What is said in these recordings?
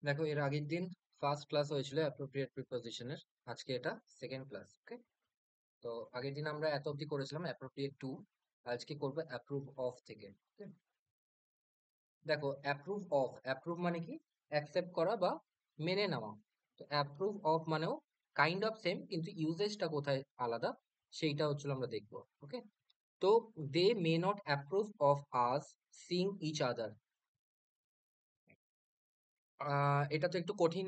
দেখো, এর আগের দিন ফার্স্ট ক্লাস হয়েছিল অ্যাপ্রোপ্রিয়েট প্রিপোজিশনের। আজকে এটা সেকেন্ড ক্লাস। ওকে, তো আগের দিন আমরা এত অবধি করেছিলাম অ্যাপ্রোপ্রিয়েট টু, আজকে করবো অ্যাপ্রুভ অফ থেকে। Okay? দেখো, অ্যাপ্রুভ মানে কি? অ্যাকসেপ্ট করা বা মেনে নেওয়া। তো অ্যাপ্রুভ অফ মানেও কাইন্ড অফ সেম, কিন্তু ইউজেজটা কোথায় আলাদা সেইটা হচ্ছিল আমরা দেখবো। ওকে, তো they may not approve of us seeing each other. এটা তো একটু কঠিন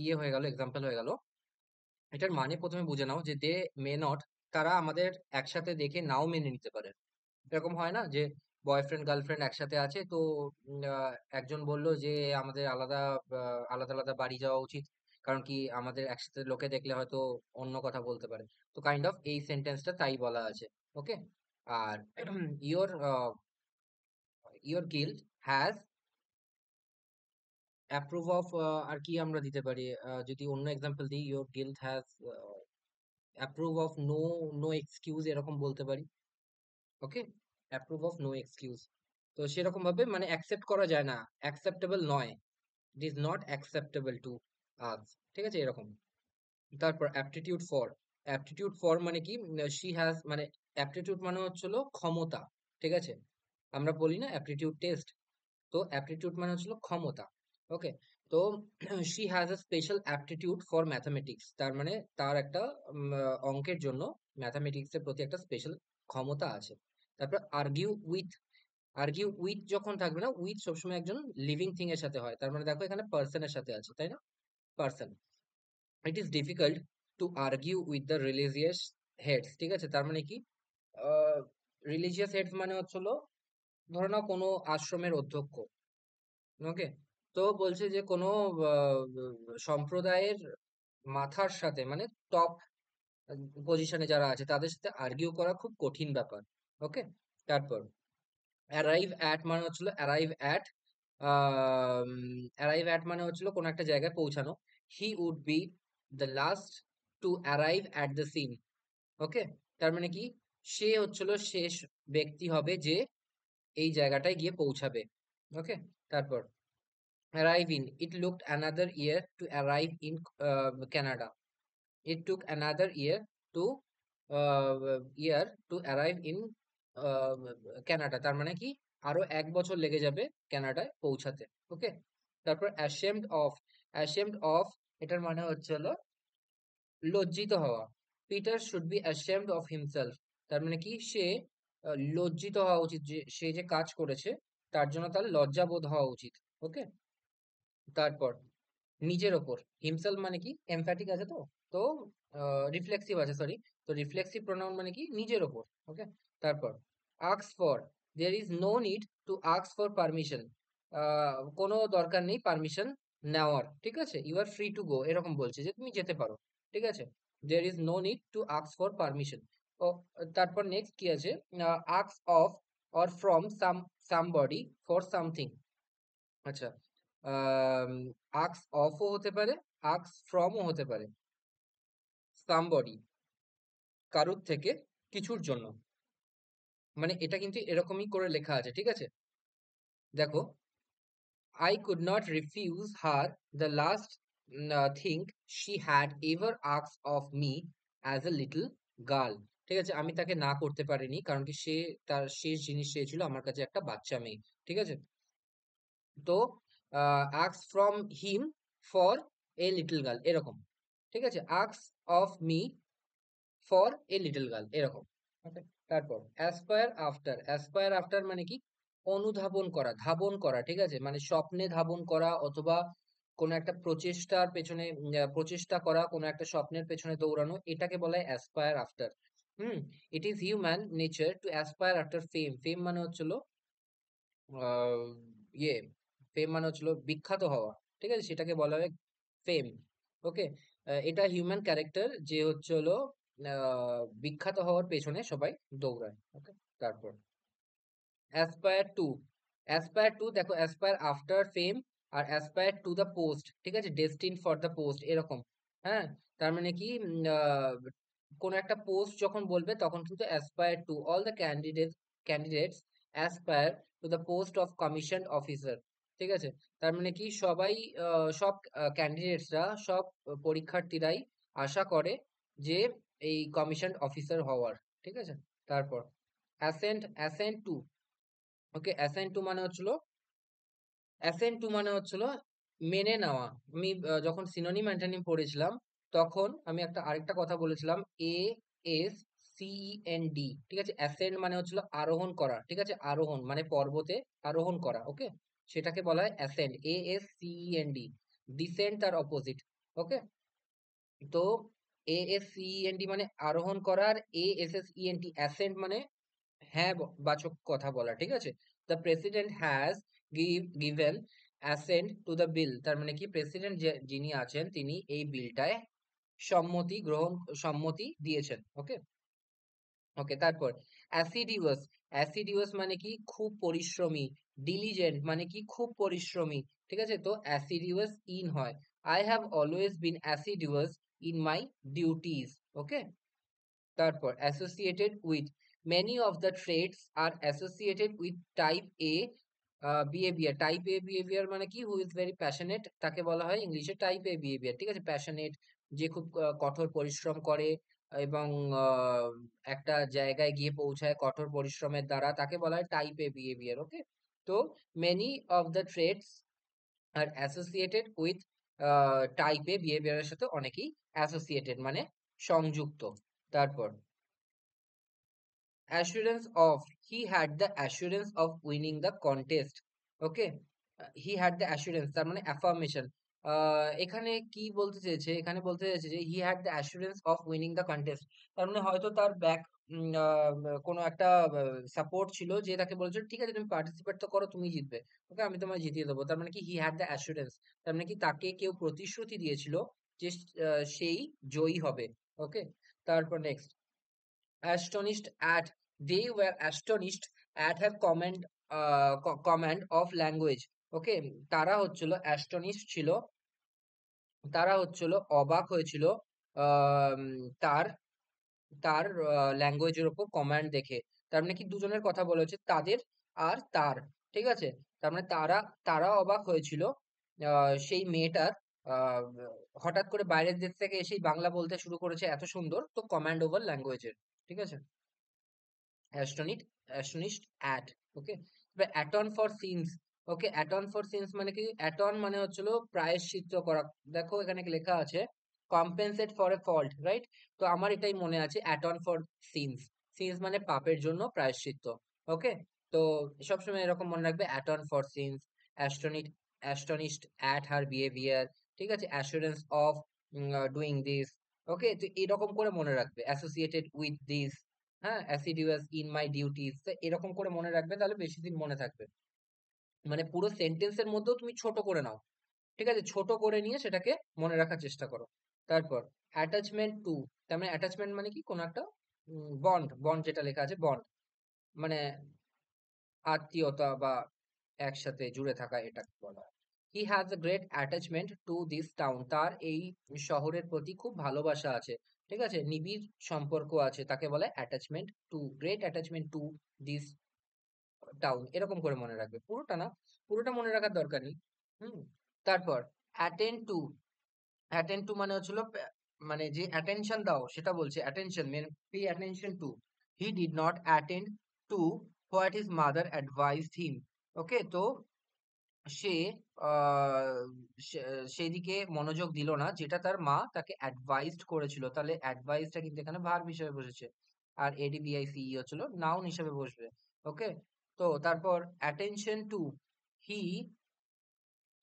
ইয়ে হয়ে গেল, এক্সাম্পল হয়ে গেল। এটার মানে প্রথমে বুঝে নাও যে দে মে নট, তারা আমাদের একসাথে দেখে নাও মেনে নিতে পারে। এরকম হয় না যে বয়ফ্রেন্ড গার্লফ্রেন্ড একসাথে আছে, তো একজন বলল যে আমাদের আলাদা আলাদা আলাদা বাড়ি যাওয়া উচিত, কারণ কি আমাদের একসাথে লোকে দেখলে হয়তো অন্য কথা বলতে পারে। তো কাইন্ড অফ এই সেন্টেন্সটা তাই বলা আছে। ওকে, আর your your guilt has approve of, আর কি আমরা দিতে পারি? যদি অন্য এক্সাম্পল দিই, your guilt has approve of no excuse, এরকম বলতে পারি। Okay, approve of no excuse. তো সেরকম ভাবে মানে অ্যাকসেপ্ট করা যায় না, অ্যাকসেপ্টেবল নয়, it is not acceptable to us. ঠিক আছে, এরকম। তারপর অ্যাপটিটিউড ফর মানে কি? শি হ্যাজ, মানে অ্যাপটিটিউড মানে হচ্ছিল ক্ষমতা। ঠিক আছে, আমরা বলি না অ্যাপটিটিউড টেস্ট, তো অ্যাপটিটিউড মানে হচ্ছিল ক্ষমতা। ওকে, তো she has a special aptitude for mathematics, তার মানে তার একটা অঙ্কের জন্য, ম্যাথামেটিক্স এর প্রতি একটা স্পেশাল ক্ষমতা আছে। তারপর আর্গিউ উইথ যখন থাকবে না, উইথ সবসময় একজন লিভিং থিং এর সাথে হয়, তার মানে দেখো এখানে পার্সনের সাথে আছে, তাই না? Person. It is difficult to argue with the religious heads. ঠিক আছে, তার মানে কি? রিলিজিয়াস হেডস মানে হচ্ছিল, ধরো না কোনো আশ্রমের অধ্যক্ষ। ওকে, তো বলছে যে কোনো আহ, সম্প্রদায়ের মাথার সাথে, মানে টপ পজিশনে যারা আছে তাদের সাথে আর্গিউ করা খুব কঠিন ব্যাপার। ওকে, তারপর অ্যারাইভ অ্যাট মানে হচ্ছিল অ্যারাইভ অ্যাট মানে হচ্ছিল কোনো একটা জায়গায় পৌঁছানো। He would be the last to arrive at the scene. Okay, তার মানে কি? সে হচ্ছিল শেষ ব্যক্তি হবে যে এই জায়গাটায় গিয়ে পৌঁছাবে। ওকে, তারপর arrive in, it looked another year to arrive in Canada. It took another year to arrive in Canada, তার মানে কি? আরো 1 বছর লেগে যাবে কানাডায় পৌঁছাতে। ওকে, তারপর অ্যাশেমড অফ, এটার মানে হচ্ছে হলো লজ্জিত হওয়া। Peter should be ashamed of himself, তার মানে কি? সে লজ্জিত হওয়া উচিত, যে সে যে কাজ করেছে তার জন্য তার লজ্জাবোধ হওয়া উচিত। ওকে, তারপর নিজের ওপর, হিমসেলফ মানে কি? এমফ্যাটিক আছে, তো তো রিফ্লেক্সিভ আছে, সরি। তো রিফ্লেক্সিভ প্রোনাউন মানে কি? নিজের ওপর। ওকে, তারপর ask for, there is no need to ask for permission, কোনো দরকার নেই পারমিশন নেওয়ার। ঠিক আছে, you are free to go, এরকম বলছে যে তুমি যেতে পারো। ঠিক আছে, there is no need to ask for permission. ও, তারপর নেক্সট কি আছে? Ask of or from somebody for something. আচ্ছা, আক্স অফও হতে পারে, আক্স ফ্রমও হতে পারে। সামবডি, কারুর থেকে কিছুর জন্য, মানে এটা কিন্তু এরকমই করে লেখা আছে। ঠিক আছে, দেখো, I could not refuse her the last thing she had ever asked of me as a little girl. ঠিক আছে, আমি তাকে না করতে পারিনি, কারণ কি সে তার শেষ জিনিস চেয়েছিল আমার কাছে একটা বাচ্চা মেয়ে। ঠিক আছে, তো asks from him for a little girl, এরকম। ঠিক আছে, asks of me for a little girl, এরকম। ওকে, তারপর অ্যাসপায়ার আফটার মানে কি? অনুধাবন করা, ধাবন করা। ঠিক আছে, মানে স্বপ্নে ধাবন করা, অথবা কোনো একটা প্রচেষ্টার পেছনে প্রচেষ্টা করা, কোনো একটা স্বপ্নের পেছনে দৌড়ানো, এটাকে বলা হয় aspire after. Hmm, it is human nature to aspire after fame. Fame মানে হচ্ছিল আহ, ইয়ে ফেম মানে হচ্ছিল বিখ্যাত হওয়া। ঠিক আছে, সেটাকে বলা হয় ফেম। ওকে, এটা হিউম্যান ক্যারেক্টার যে হচ্ছে হলো বিখ্যাত হওয়ার পেছনে সবাই দৌড়ায়। ওকে, তারপর অ্যাসপায়ার টু। অ্যাসপায়ার টু, দেখো, অ্যাসপায়ার আফটার ফেম আর অ্যাসপায়ার টু দ্য পোস্ট। ঠিক আছে, ডেস্টিন ফর দ্য পোস্ট, এরকম। হ্যাঁ, তার মানে কি? কোন একটা পোস্ট যখন বলবে তখন কিন্তু aspire to, all the candidates aspire to the post of commission officer. ঠিক আছে? তার মানে কি সবাই সব ক্যান্ডিডেটসরা সব পরীক্ষার্থীরাই আশা করে যে এই কমিশন অফিসার হওয়ার। ঠিক আছে? তারপর অ্যাসেন্ট টু। ওকে, অ্যাসেন্ট টু মানে হচ্ছিল মেনে নেওয়া। আমি যখন সিনোনিম অ্যান্টোনিম পড়েছিলাম তখন আমি আরেকটা কথা বলেছিলাম, ASCEND। ঠিক আছে? অ্যাসেন্ড মানে হচ্ছিল আরোহণ করা। ঠিক আছে? আরোহণ মানে পর্বতে আরোহণ করা। ওকে, সেটাকে বলা হয় অ্যাসেন্ড, ASCEND। ডিসেন্ড তার অপোজিট। ওকে, তো ASCEND মানে আরোহণ করা, আর ASSENT অ্যাসেন্ড মানে হ্যাঁ বাচক কথা বলা। ঠিক আছে? The president has given accent to the বিল। তার মানে কি প্রেসিডেন্ট যিনি আছেন তিনি এই বিলটায় সম্মতি দিয়েছেন। ওকে, ওকে, তারপর অ্যাসিডিউয়াস। অ্যাসিডিউয়াস মানে কি খুব পরিশ্রমী। ডিলিজেন্ট মানে কি খুব পরিশ্রমী। ঠিক আছে? তো অ্যাসিডিউয়াস ইন হয়, I have always been assiduous in my duties. Okay, তারপর associated with, many of the traits are associated with type A behaviour. Type A behaviour মানে কি হু ইজ ভেরি প্যাশনেট, তাকে বলা হয় ইংলিশে টাইপ এ বিহেভিয়ার। ঠিক আছে? Passionate, যে খুব কঠোর পরিশ্রম করে এবং আহ, একটা জায়গায় গিয়ে পৌঁছায় কঠোর পরিশ্রমের দ্বারা, তাকে বলা হয় টাইপ এ বিহেভিয়ার। ওকে, তো many of the traits are associated with type A বিহেভিয়ারের সাথে অনেকেই অ্যাসোসিয়েটেড মানে সংযুক্ত। তারপর assurance of, he had the assurance of winning the contest. Okay, he had the assurance তার মানে affirmation। এখানে কি বলতে চেয়েছে, এখানে বলতে চেয়েছে যে he had the assurance of winning the contest। তার মানে হয়তো তার ব্যাক কোনো একটা সাপোর্ট ছিল যে তাকে বলেছিল ঠিক আছে তুমি পার্টিসিপেট তো করো, তুমি জিতবে, ওকে আমি তোমায় জিতিয়ে দেবো। তার মানে কি he had the assurance, তার মানে কি তাকে কেউ প্রতিশ্রুতি দিয়েছিল যে সেই জয়ী হবে। ওকে, তারপর next astonished at, they were astonished at her command of language। ওকে, তারা হচ্ছিল অ্যাস্টনিশ ছিল, তারা হচ্ছিল অবাক হয়েছিল আম, তার তার ল্যাঙ্গুয়েজের উপর কমান্ড দেখে। তার মানে কি দুজনের কথা বলা হচ্ছে, তাদের আর তার। ঠিক আছে? তার মানে তারা অবাক হয়েছিল সেই মেয়েটার আহ, হঠাৎ করে বাইরের দেশ থেকে এসেই বাংলা বলতে শুরু করেছে এত সুন্দর, তো কমান্ড ওভার ল্যাঙ্গুয়েজের। ঠিক আছে? অ্যাস্টনিট অ্যাস্টনিশড অ্যাট। ওকে, এবার atone for sins. Okay, atone for sins মানে কি, অ্যাটন মানে হচ্ছিল প্রায়শ্চিত্ত করা। দেখো এখানে কি লেখা আছে, compensate for a fault, right? তো আমার এটাই মনে আছে, অ্যাটন ফর সিনস। সিনস মানে পাপের জন্য প্রায়শ্চিত্ত। ওকে, তো সবসময় এরকম মনে রাখবে, atone for sins, astonish astonished at her behaviour. ঠিক আছে? Assurance of doing this. Okay, তো এরকম করে মনে রাখবে, অ্যাসোসিয়েটেড উইথ দিস। হ্যাঁ, অ্যাসিডিউয়াস ইন মাই ডিউটিস, এরকম করে মনে রাখবে, তাহলে বেশি দিন মনে থাকবে। মানে পুরো সেন্টেন্সের মধ্যেও তুমি ছোট করে নাও। ঠিক আছে? ছোট করে নিয়ে সেটাকে মনে রাখার চেষ্টা করো। তারপর অ্যাটাচমেন্ট টু, তার মানে অ্যাটাচমেন্ট মানে কি কোনো একটা বন্ড, বন্ড যেটা লেখা আছে বন্ড মানে আত্মীয়তা বা একসাথে জুড়ে থাকা, এটা বলা হয়। He has a great attachment to this town, তার এই শহরের প্রতি খুব ভালোবাসা আছে। ঠিক আছে? নিবিড় সম্পর্ক আছে, তাকে বলে attachment two, great attachment to this town. এরকম করে মনে রাখবে, পুরোটা না, পুরোটা মনে রাখার দরকার নেই। হুম, তারপর অ্যাটেন্ড টু। অ্যাটেন্ড টু মানে হচ্ছিল মানে যে অ্যাটেনশন দাও সেটা বলছে, অ্যাটেনশন মানে pay attention to. He did not attend to what his mother advised him. Okay, তো সে আহ, সেদিকে মনোযোগ দিল না যেটা তার মা তাকে অ্যাডভাইসড করেছিল। তাহলে অ্যাডভাইসটা কিন্তু এখানে ভার্ব হিসেবে বসেছে, আর এডিবিআইসিই হচ্ছিল নাউন হিসেবে বসবে। ওকে, তো তারপর attention to, he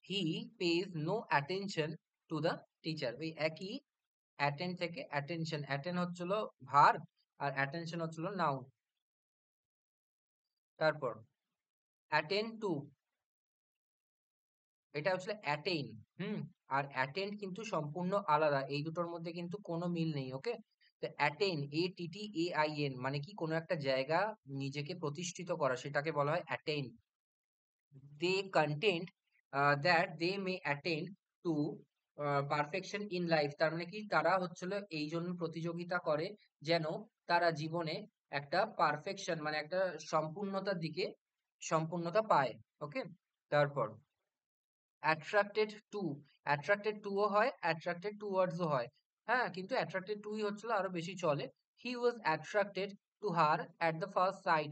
he pays no attention to the teacher. ওই একই অ্যাটেন্ড থেকে অ্যাটেনশন, অ্যাটেন্ড হচ্ছিল ভার্ব আর অ্যাটেনশন হচ্ছিল নাউন। তারপর অ্যাটেন্ড টু, এটা হচ্ছে অ্যাটেইন। হুম, আর অ্যাটেন্ড কিন্তু সম্পূর্ণ আলাদা, এই দুটোর মধ্যে কিন্তু কোনো মিল নেই। ওকে, তো অ্যাটেইন, ATTAIN মানে কি কোনো একটা জায়গা নিজেকে প্রতিষ্ঠিত করা, সেটাকে বলা হয় attain. They content that they may attend to perfection in life, তার মানে কি তারা হচ্ছিল এই জন্য প্রতিযোগিতা করে যেন তারা জীবনে একটা পারফেকশন মানে একটা সম্পূর্ণতার দিকে সম্পূর্ণতা পায়। ওকে, তারপর অ্যাট্রাক্টেড টু, অ্যাট্রাক্টেড টুও হয়, অ্যাট্রাক্টেড টুয়ার্ডসও হয়। হ্যাঁ, কিন্তু অ্যাট্রাক্টেড টুই হচ্ছিল আরো বেশি চলে। He was attracted to her at the first sight.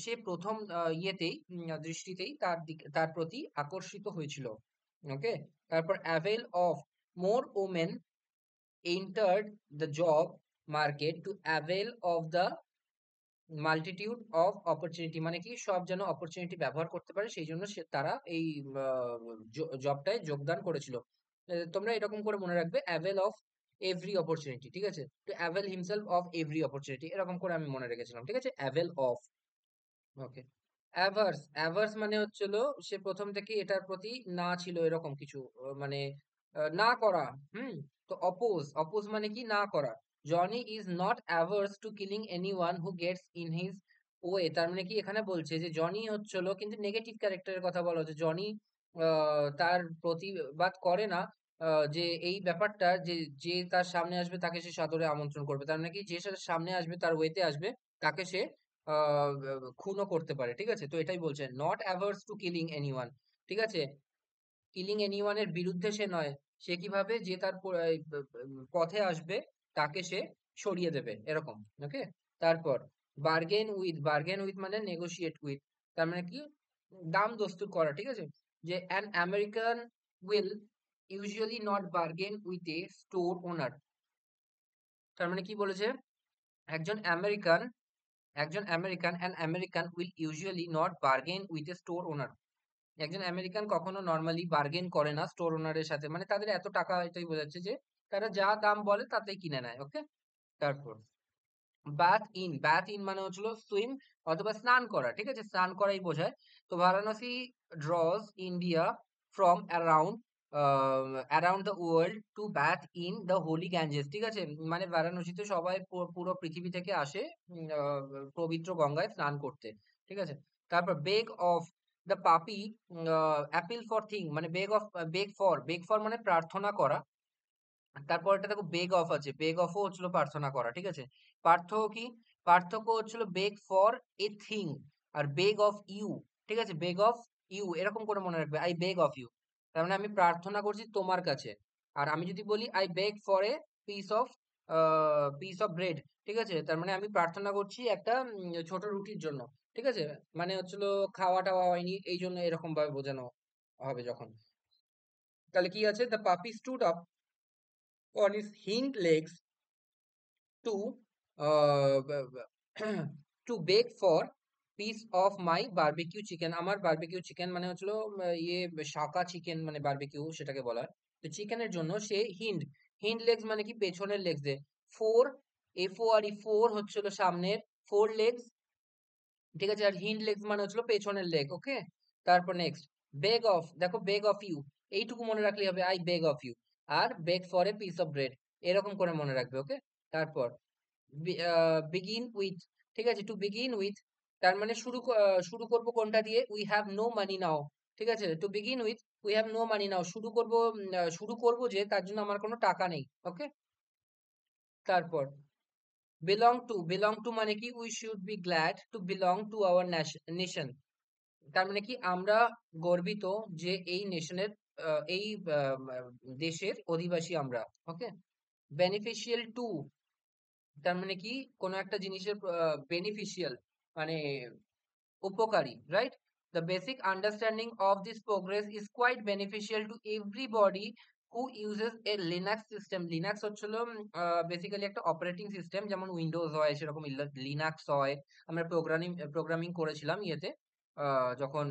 সে প্রথম ইয়েতেই দৃষ্টিতেই তার প্রতি আকর্ষিত হয়েছিল। ওকে, তারপর avail of, more women entered the job market to avail of the multitude of opportunity, মানে কি সব যেন অপরচুনিটি ব্যবহার করতে পারে, সেই জন্য তারা এই জবটায় যোগদান করেছিল। তোমরা এরকম করে মনে রাখবে, অ্যাভেল অফ এভরি অপরচুনিটি, ঠিক আছে? তো avail himself of every opportunity, এরকম করে আমি মনে রেখেছিলাম, ঠিক আছে? Avail of. Okay, averse, averse মানে হচ্ছিল সে প্রথম থেকে এটার প্রতি না ছিল, এরকম কিছু মানে না করা। হুম, তো অপোজ, অপোজ মানে কি না করা। Johnny is not averse to killing anyone who gets in his way, তার মানে কি এখানে বলছে যে জনি হচ্ছিল, কিন্তু নেগেটিভ ক্যারেক্টারের কথা বলা হচ্ছে। জনি তার প্রতিবাদ করে না যে এই ব্যাপারটা যে যে তার সামনে আসবে তাকে সে সাদরে আমন্ত্রণ করবে, তার মানে কি যে সামনে আসবে তার ওয়েতে আসবে তাকে সে খুনও করতে পারে, ঠিক আছে? তো এটাই বলছে, not averse to killing anyone, ঠিক আছে? কিলিং এনিওয়ান এর বিরুদ্ধে সে নয়, সে কিভাবে যে তার পথে আসবে তাকে সে সরিয়ে দেবে, এরকম। ওকে, তারপর বার্গেন উইথ, বার্গেন উইথ মানে নেগোশিয়েট উইথ, তার মানে কি দাম দস্তুর করা, ঠিক আছে? যে an American will usually not bargain with a store owner, তার মানে কি বলেছে, একজন আমেরিকান, একজন American, an American will usually not bargain with a store owner, একজন আমেরিকান কখনো নর্মালি বার্গেন করে না স্টোর ওনারের সাথে, মানে তাদের এত টাকা, এটাই বোঝাচ্ছে যে তারা যা দাম বলে তাতেই কিনে নেয়। ওকে, তারপর বাথ ইন, বাথ ইন মানে হচ্ছিল সুইম অথবা স্নান করা, ঠিক আছে? স্নান করাই বোঝায়। তো Varanasi draws India from around around the world to bath in the holy Ganges, ঠিক আছে? মানে বারাণসীতে সবাই পুরো পৃথিবী থেকে আসে পবিত্র গঙ্গায় স্নান করতে, ঠিক আছে? তারপর beg of the puppy, appeal for thing মানে beg of, beg for, beg for মানে প্রার্থনা করা। তারপর এটা দেখো বেগ অফ আছে, বেগ অফও হচ্ছিল প্রার্থনা করা, ঠিক আছে? পার্থক্য কি? পার্থক্য হচ্ছিল বেগ ফর এ থিং আর বেগ অফ ইউ, ঠিক আছে? বেগ অফ ইউ এরকম করে মনে রাখবে, আই বেগ অফ ইউ, তার মানে আমি প্রার্থনা করছি তোমার কাছে। আর আমি যদি বলি I beg for a piece of, piece of bread, ঠিক আছে? তার মানে আমি প্রার্থনা করছি একটা ছোট রুটির জন্য, ঠিক আছে? মানে হচ্ছিল খাওয়া টাওয়া হয়নি, এই জন্য এরকম ভাবে বোঝানো হবে যখন। তাহলে কি আছে, দ্য পাপি stood up on his hind legs to to beg for piece of my barbecue chicken, আমার বারবিকিউ চিকেন মানে হচ্ছিল ইয়ে শাকা চিকেন মানে বারবিকিউ সেটাকে বলা হয়। তো চিকেনের জন্য সে হিন্ড, হিন্ড লেগস মানে কি পেছনের লেগস এ, ফোর, এফ ও আর ই, ফোর হচ্ছিল সামনের ফোর লেগস, ঠিক আছে? আর হিন্ড লেগস মানে হচ্ছিল পেছনের লেগ। ওকে, তারপর নেক্সট বেগ অফ, দেখো বেগ অফ ইউ এইটুকু মনে রাখলেই হবে, আই বেগ অফ ইউ। আর beg for a piece of bread, এরকম করে মনে রাখবে। ওকে, তারপর বিগিন উইথ, ঠিক আছে? টু বিগিন উইথ তার মানে শুরু করব কোনটা দিয়ে, we have no money now, ঠিক আছে? To begin with we have no money now, শুরু করব যে তার জন্য আমার কোনো টাকা নেই। ওকে, তারপর বিলং টু মানে কি we should be glad to belong to our nation, তার মানে কি আমরা গর্বিত যে এই নেশনের, এই দেশের অধিবাসী আমরা। ওকে, বেনিফিশিয়াল টু তার মানে কি কোনো একটা জিনিসের বেনিফিশিয়াল মানে উপকারী, right? The basic understanding of this progress is quite beneficial to everybody who uses a Linux system, Linux হচ্ছিল বেসিক্যালি একটা অপারেটিং সিস্টেম, যেমন উইন্ডোজ হয় সেরকম লিনাক্স হয়। আমরা প্রোগ্রামিং করেছিলাম ইয়েতে যখন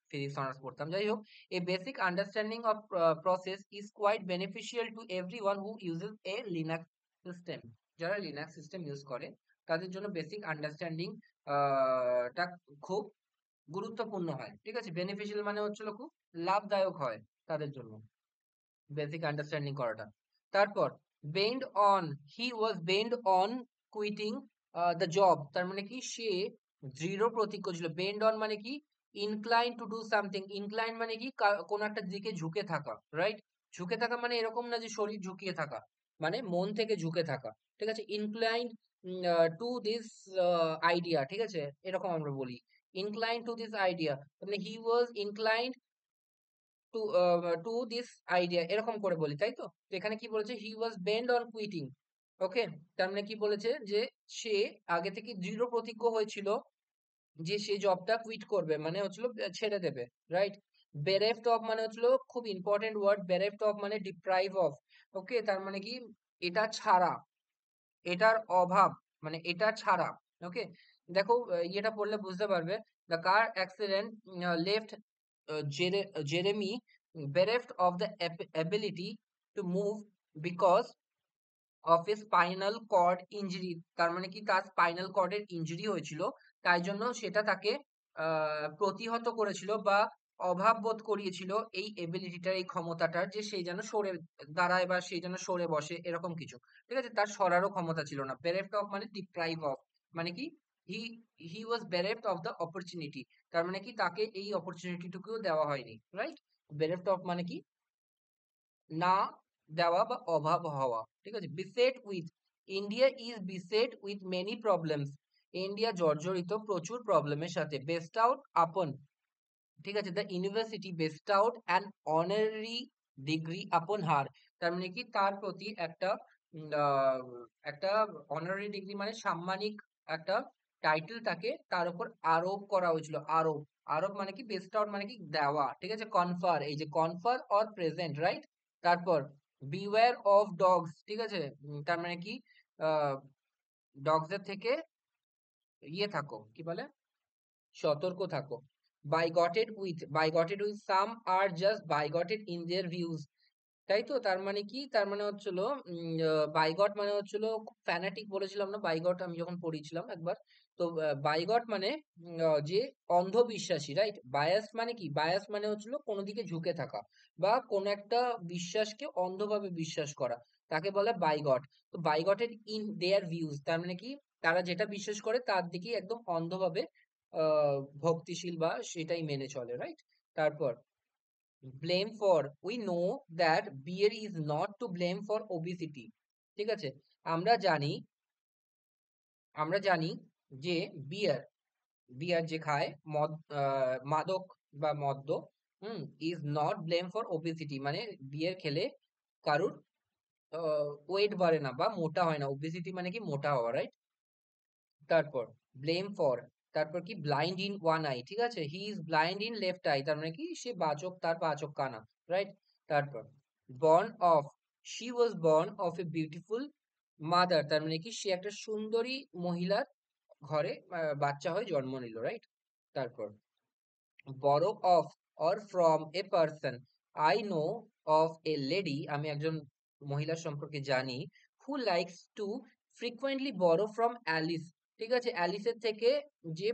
ফিজিক্স অনার্স পড়তাম। যাই হোক, a basic understanding of process is quite beneficial to everyone who uses a Linux system, যারা লিনাক্স সিস্টেম ইউজ করে তাদের জন্য বেসিক আন্ডারস্ট্যান্ডিং টা খুব গুরুত্বপূর্ণ হয়, ঠিক আছে? বেনিফিশিয়াল মানে হচ্ছিল খুব লাভদায়ক হয় তাদের জন্য বেসিক আন্ডারস্ট্যান্ডিং করাটা। তারপর bend on, he was bend on quitting the job, তার মানে কি সে দৃঢ় প্রতিজ্ঞ ছিল। বেন্ড অন মানে কি incline to do something, incline মানে কি কোন একটা দিকে ঝুঁকে থাকা, রাইট? ঝুঁকে থাকা মানে এরকম না যে শরীর ঝুঁকিয়ে থাকা, মানে মন থেকে ঝুঁকে থাকা, ঠিক আছে? ইনক্লাইন টু দিস আইডিয়া, ঠিক আছে? এরকম আমরা বলি ইনক্লাইন টু দিস আইডিয়া, মানে হি ওয়াজ ইনক্লাইন্ড টু দিস আইডিয়া, এরকম করে বলি, তাই তো? তো এখানে কি বলেছে, হি ওয়াজ বেন্ড অন কুইটিং। ওকে, তার মানে কি বলেছে যে সে আগে থেকে দৃঢ় প্রতিজ্ঞ হয়েছিল যে সে জবটা কুইট করবে, মানে হচ্ছিল ছেড়ে দেবে, রাইট? বেরেফট অফ মানে হচ্ছিল খুব ইম্পর্টেন্ট ওয়ার্ড, বেরেফট অফ মানে ডিপ্রাইভ অফ। ওকে, তার মানে কি এটা ছাড়া, এটার অভাব, মানে এটা ছাড়া। ওকে, দেখো ইয়েটা পড়লে বুঝতে পারবে। The car accident left Jeremy bereft of the ability to move because of a spinal cord injury। তার মানে কি তার স্পাইনাল কর্ডের ইনজুরি হয়েছিল, তাই জন্য সেটা তাকে প্রতিহত করেছিল বা অভাব বোধ করিয়েছিল এই এবিলিটিটার, এই ক্ষমতাটার, যে সেই যেন সরে দাঁড়ায় বা সেই যেন সরে বসে, এরকম কিছু। ঠিক আছে, তার সরারও ক্ষমতা ছিল না। বেরেফট অফ মানে ডিপ্রাইভ অফ, মানে কি হি হি ওয়াজ বেরেফট অফ দ্য অপরচুনিটি, তার মানে কি তাকে এই অপরচুনিটিটুকুও দেওয়া হয়নি, রাইট? বেরেফট অফ মানে কি না দেওয়া বা অভাব হওয়া। ঠিক আছে, beset with, India is beset with many problems, India জর্জরিত প্রচুর প্রবলেমের সাথে। বেস্ট আউট আপন, ঠিক আছে, the university best out an honorary degree আপন হার, তার মানে কি তার প্রতি একটা একটা অনারারি ডিগ্রি মানে সাম্মানিক একটা টাইটেল তাকে তার উপর আরোপ করা হয়েছিল। আরোপ, আরোপ মানে কি বেস্ট আউট মানে কি দেওয়া, ঠিক আছে? কনফার, এই যে কনফার অর প্রেজেন্ট, রাইট? তারপর বিওয়্যার অফ ডগস, ঠিক আছে, তার মানে কি ডগস এর থেকে ইয়ে থাকো, কি বলে, সতর্ক থাকো। Bigoted with, some are just bigoted in their views, তাই তো? তার মানে কি, তার মানে হচ্ছিল বাইগট মানে হচ্ছিল ফ্যানাটিক, বলেছিলাম না বাইগট আমি যখন পড়িয়েছিলাম একবার। তো বাইগট মানে যে অন্ধবিশ্বাসী, রাইট? বায়াস মানে কি, বায়াস মানে হচ্ছিল কোনো দিকে ঝুঁকে থাকা বা কোন একটা বিশ্বাসকে অন্ধভাবে বিশ্বাস করা, তাকে বলে বাইগট। তো বাইগটেড ইন দেয়ার ভিউজ, তার মানে কি তারা যেটা বিশ্বাস করে তার দিকেই একদম অন্ধভাবে ভক্তিশীল বা সেটাই মেনে চলে, রাইট? তারপর blame for, we know that beer is not to blame for obesity, ঠিক আছে? আমরা জানি, আমরা জানি যে বিয়ার, বিয়ার যে খায় মদ, মাদক বা মদ্য, is not blame for obesity, মানে বিয়ার খেলে কারুর ওয়েট বাড়ে না বা মোটা হয় না। ওবেসিটি মানে কি মোটা হওয়া, রাইট? তারপর ব্লেম ফর, তারপর কি ব্লাইন্ড ইন ওয়ান আই, ঠিক আছে, he is blind in left I, তার মানে কি সে বাচক, তার বাচক কানা, রাইট? তারপর born of, she was born of a beautiful mother, তার মানে কি সে একটা সুন্দরী মহিলার ঘরে বাচ্চা হয়ে জন্ম নিল, রাইট? তারপর borrow of or from a person, I know of a lady, আমি একজন মহিলা সম্পর্কে জানি, who likes to frequently borrow from Alice, ঠিক আছে? অ্যালিসের থেকে যে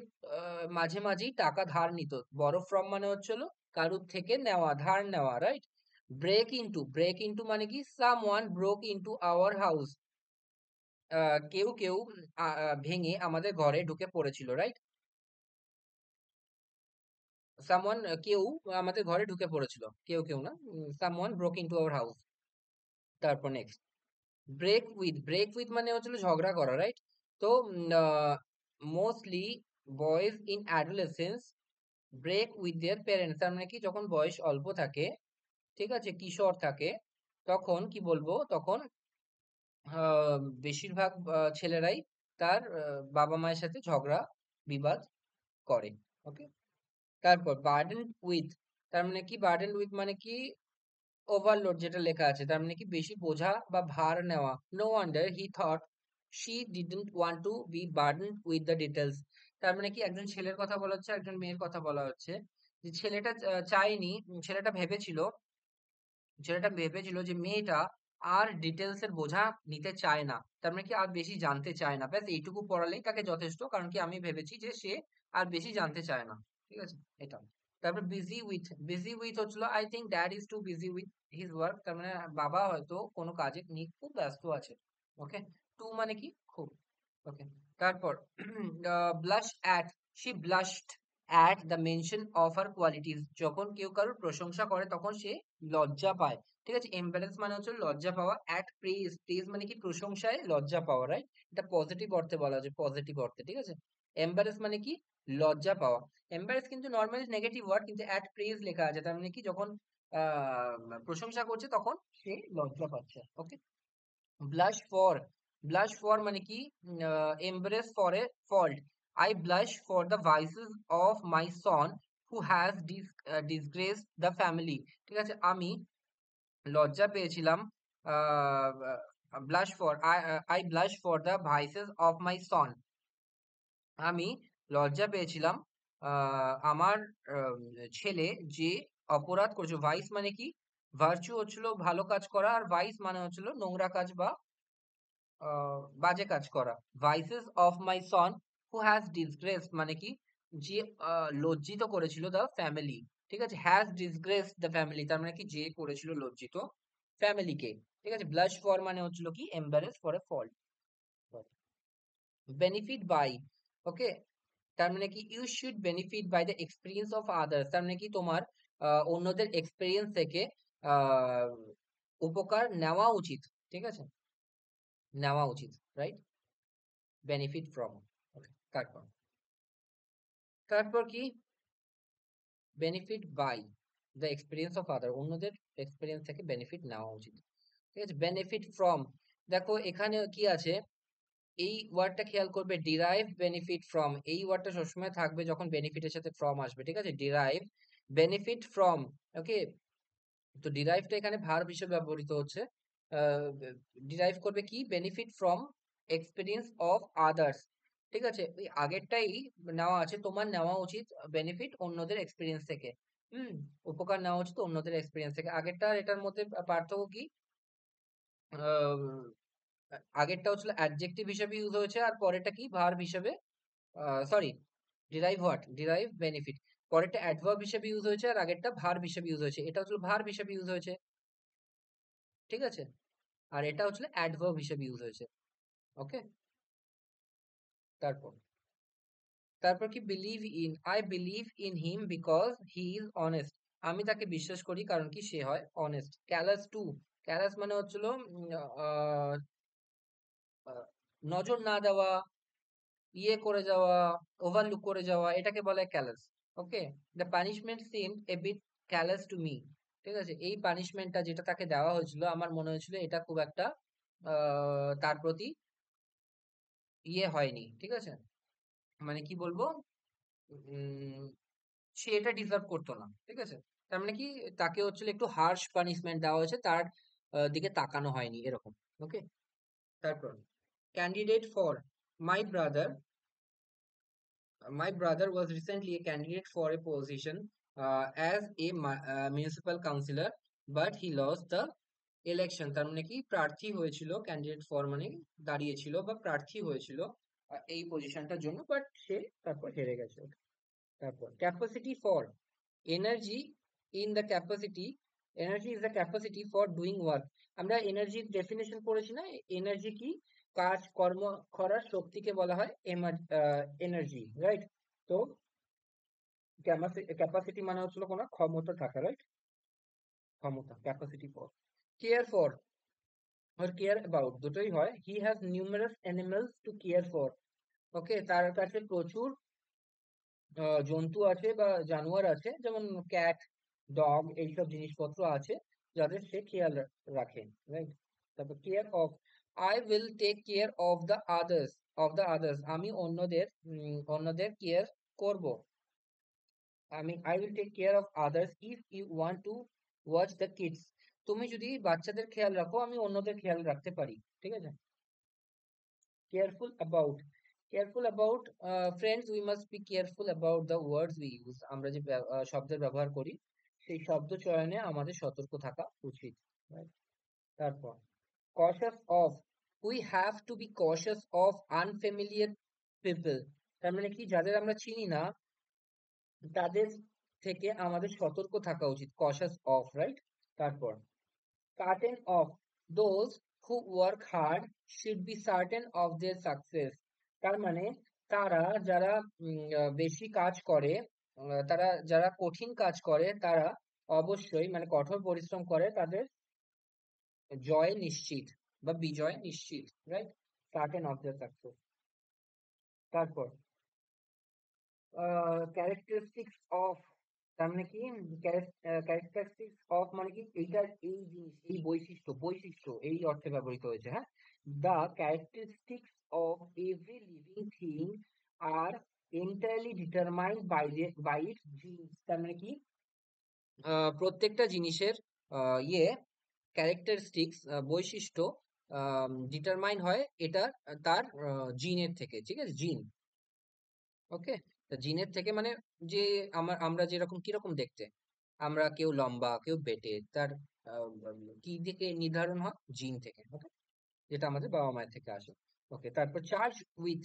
মাঝে মাঝেই টাকা ধার নিত। borrow from মানে হচ্ছিল কারুর থেকে নেওয়া, ধার নেওয়া, right? Break into, break into মানে কি someone broke into our house, কেউ কেউ ভেঙে আমাদের ঘরে ঢুকে পড়েছিল, রাইট? সামওয়ান, কেউ আমাদের ঘরে ঢুকে পড়েছিল, কেউ কেউ না, someone broke into our house. তারপর next break with, break with মানে হচ্ছিল ঝগড়া করা, রাইট? তো mostly boys in adolescence break with their parents, তার মানে কি যখন বয়স অল্প থাকে, ঠিক আছে, কিশোর থাকে, তখন কি বলবো, তখন বেশিরভাগ ছেলেরাই তার বাবা মায়ের সাথে ঝগড়া বিবাদ করে। ওকে, তারপর বার্ডেন উইথ, তার মানে কি বার্ডেন উইথ মানে কি ওভারলোড, যেটা লেখা আছে তার মানে কি বেশি বোঝা বা ভার নেওয়া। No wonder he thought she didn't want to be burdened with the details, তার মানে কি একজন ছেলের কথা বলা হচ্ছে, একজন মেয়ের কথা বলা হচ্ছে, যে ছেলেটা চায়নি, ছেলেটা ভেবেছিল, ছেলেটা ভেবেছিল যে মেয়েটা আর ডিটেলস এর বোঝা নিতে চায় না, তার মানে কি আর বেশি জানতে চায় না, ব্যাস এইটুকু পড়ালেই তাকে যথেষ্ট, কারণ কি আমি ভেবেছি যে সে আর বেশি জানতে চায় না, ঠিক আছে, এটা। তারপর বিজি উইথ, বিজি উইথ হচ্ছিল I think dad is too busy with his work, তার মানে বাবা হয়তো কোনো কাজে নিয়ে খুব ব্যস্ত আছে। ওকে, টু মানে কি খুব। ওকে, তারপর blush at, she blushed at the mention of her qualities, যখন কেউ কারোর প্রশংসা করে তখন সে লজ্জা পায়, ঠিক আছে? এম্বারেস মানে হচ্ছে লজ্জা পাওয়া। অ্যাট প্রেজ, প্রেজ মানে কি প্রশংসায় লজ্জা পাওয়া, রাইট? এটা পজিটিভ অর্থে বলা হচ্ছে, পজিটিভ অর্থে, ঠিক আছে? এম্বারেস মানে কি লজ্জা পাওয়া। এম্বারেস কিন্তু নর্মালি নেগেটিভ ওয়ার্ড, কিন্তু অ্যাট প্রেজ লেখা আছে, তার মানে কি যখন আহ, প্রশংসা করছে তখন সে লজ্জা পাচ্ছে। Okay, blush for, blush for মানে কি, embarrass for a fault. I blush for the vices of my son who has disgrace the family. ঠিক আছে, আমি লজ্জা পেয়েছিলাম, blush for, I blush for the vices of my son, আমি লজ্জা পেয়েছিলাম আমার আহ, ছেলে যে অপরাধ করেছে। ভাইস মানে কি, ভার্চু হচ্ছিল ভালো কাজ করা, আর ভাইস মানে হচ্ছিল নোংরা কাজ বা বাজে কাজ করা। Versus of my son who has disgrace মানে কি, যে লজ্জিত করেছিল দ্য ফ্যামিলি। ঠিক আছে, হ্যাজ ডিসগ্রেস দ্য ফ্যামিলি তার মানে কি, যে করেছিল লজ্জিত ফ্যামিলিকে। ঠিক আছে, ব্লাশ ফর মানে হচ্ছিল কি, embarrass for a fault. Benefit by, okay, তার মানে কি, you should benefit by the experience of others, তার মানে কি তোমার অন্যদের এক্সপিরিয়েন্স থেকে আহ, উপকার নেওয়া উচিত। ঠিক আছে, নেওয়া উচিত, রাইট, বেনিফিট ফ্রম। তারপর, তারপর কি, benefit by the experience of other, অন্যদের এক্সপিরিয়েন্স থেকে বেনিফিট নেওয়া উচিত। ঠিক আছে, বেনিফিট ফ্রম, দেখো এখানে কি আছে, এই ওয়ার্ডটা খেয়াল করবে, ডিরাইভ বেনিফিট ফ্রম, এই ওয়ার্ডটা সবসময় থাকবে যখন বেনিফিটের সাথে ফ্রম আসবে। ঠিক আছে, ডিরাইভ বেনিফিট ফ্রম। ওকে, তো ডিরাইভটা এখানে ভার্ব হিসেবে ব্যবহৃত হচ্ছে। ডিরাইভ করবে কি, benefit from experience of others. ঠিক আছে, ওই আগেরটাই নেওয়া আছে, তোমার নেওয়া উচিত বেনিফিট অন্যদের এক্সপিরিয়েন্স থেকে। হুম, উপকার নেওয়া উচিত অন্যদের এক্সপিরিয়েন্স থেকে। আগেরটা আর এটার মধ্যে পার্থক্য কি, আহ, আগেরটা হচ্ছিল অ্যাডজেক্টিভ হিসেবে ইউজ হয়েছে, আর পরেরটা কি, ভার্ব হিসেবে, sorry, derive what, derive benefit, পরেরটা অ্যাডভার্ব হিসেবে ইউজ হয়েছে, আর আগেরটা ভার্ব হিসেবে ইউজ হয়েছে। এটা হচ্ছে ভার্ব হিসেবে ইউজ হয়েছে। ঠিক আছে, আর এটা হচ্ছে অ্যাডভার্ব হিসেবে ইউজ হয়েছে। ওকে, তারপর, তারপর কি, believe in, I believe in him because he is honest, আমি তাকে বিশ্বাস করি কারণ কি সে হয় অনেস্ট। ক্যালাস টু, ক্যালাস মানে হচ্ছিল আহ, আহ, নজর না দেওয়া, ইয়ে করে যাওয়া, ওভারলুক করে যাওয়া, এটাকে বলে callous. Okay, the punishment seemed a bit callous to me. ঠিক আছে, এই পানিশমেন্টটা যেটা তাকে দেওয়া হয়েছিল, আমার মনে হয়েছিল এটা খুব একটা তার প্রতি ইয়ে হয়নি। ঠিক আছে, মানে কি বলবো, উম, সে এটা ডিজার্ভ করতো না। ঠিক আছে, তার মানে কি, তাকে হচ্ছিল একটু হার্শ পানিশমেন্ট দেওয়া হয়েছে, তার দিকে তাকানো হয়নি এরকম। ওকে, তারপর, candidate for, my brother, my brother was recently a candidate for a position as a municipal councillor, but he lost the election। তার মানে কি, প্রার্থী হয়েছিল, ক্যান্ডিডেট ফর মানে দাঁড়িয়েছিল বা প্রার্থী হয়েছিল এই পজিশনটার জন্য, বাট সে তারপর হেরে গেছে। তারপর, capacity for, energy in the capacity, energy is the capacity for doing work. আমরা এনার্জির ডেফিনেশন পড়েছি না, এনার্জি কি, কাজ কর্ম করার শক্তিকে বলা হয় এনার্জি, রাইট। তো ক্যাপাসিটি মানে হচ্ছিল কোনো ক্ষমতা থাকা, রাইট, ক্ষমতা, ক্যাপাসিটি ফর। কেয়ার ফর আর কেয়ার অ্যাবাউট দুটোই হয়। He has numerous animals to care for. Okay, তার কাছে প্রচুর জন্তু আছে বা জানোয়ার আছে, যেমন ক্যাট, ডগ, এইসব জিনিসপত্র আছে যাদের সে খেয়াল রাখে, রাইট। তারপর care of, I will take care of the others, of the others, আমি অন্যদের অন্যদের কেয়ার করব। আমি, I will take care of others if you want to watch the kids, তুমি যদি বাচ্চাদের খেয়াল রাখো আমি অন্যদের খেয়াল রাখতে পারি। ঠিক আছে, careful about, careful about, friends we must be careful about the words we use, আমরা যে শব্দের ব্যবহার করি সেই শব্দ চয়নে আমাদের সতর্ক থাকা উচিত। Right? তারপর, cautious of, we have to be cautious of unfamiliar people, তার মানে কি, যাদের আমরা চিনি না তাদের থেকে আমাদের সতর্ক থাকা উচিত, cautious of, রাইট। তারপর, certain of, those who work hard should be certain of their success, তার মানে তারা যারা বেশি কাজ করে, তারা যারা কঠিন কাজ করে তারা অবশ্যই, মানে কঠোর পরিশ্রম করে, তাদের জয় নিশ্চিত বা বিজয় নিশ্চিত, right, certain of the success. তারপর, ক্যারেক্টারিস্টিক্স অফ, তার মানে কি ক্যারেক্টারিস্টিক্স অফ মানে কি এইটার এই জিনিস এই বৈশিষ্ট্য এই অর্থে ব্যবহৃত হয়েছে, হ্যাঁ। The characteristics of every living thing are entirely determined by its genes. তার মানে কি প্রত্যেকটা জিনিসের ইয়ে ক্যারেক্টারিস্টিক্স বৈশিষ্ট্য ডিটারমাইন হয় এটা তার জিনের থেকে, ঠিক আছে, জিন। ওকে, জিনের থেকে মানে যে আমরা যেরকম কিরকম দেখতে, আমরা কেউ লম্বা কেউ বেটে, তার কি থেকে নির্ধারণ হয়? জিন থেকে। ওকে, যেটা আমাদের বাবা মায়ের থেকে আসে। ওকে, তারপর charge with,